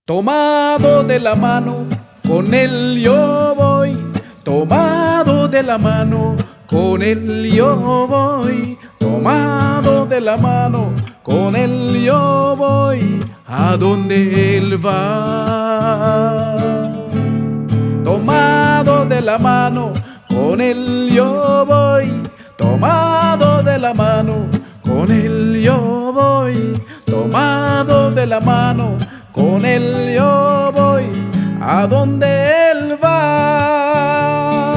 Tomado de la mano, con él yo voy. Tomado de la mano, con él yo voy. Tomado de la mano, con él yo voy. A donde él va. Tomado de la mano, con él yo voy. Tomado de la mano, con él yo voy. Tomado de la mano, con él yo voy. A donde él va.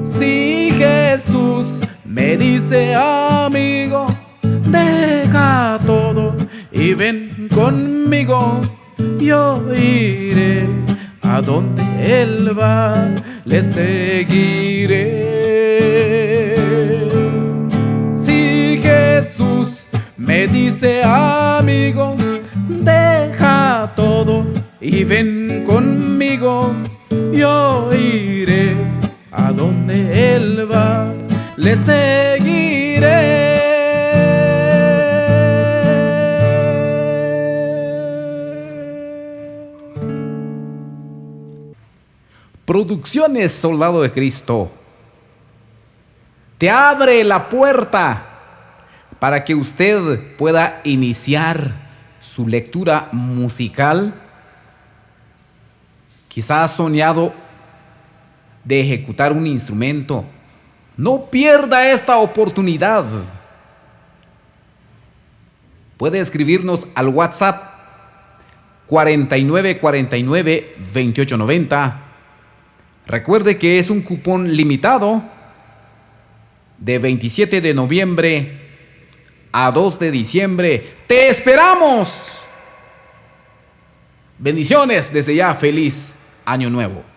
Si Jesús me dice, amigo, deja todo y ven conmigo, yo iré a donde él va, le seguiré. Si Jesús me dice, amigo, deja todo y ven conmigo, yo iré a donde él va, le seguiré. Producciones Soldado de Cristo te abre la puerta para que usted pueda iniciar su lectura musical. Quizá ha soñado de ejecutar un instrumento. No pierda esta oportunidad. Puede escribirnos al WhatsApp 4949-2890. Recuerde que es un cupón limitado de 27 de noviembre a 2 de diciembre. ¡Te esperamos! Bendiciones desde ya. Feliz Año Nuevo.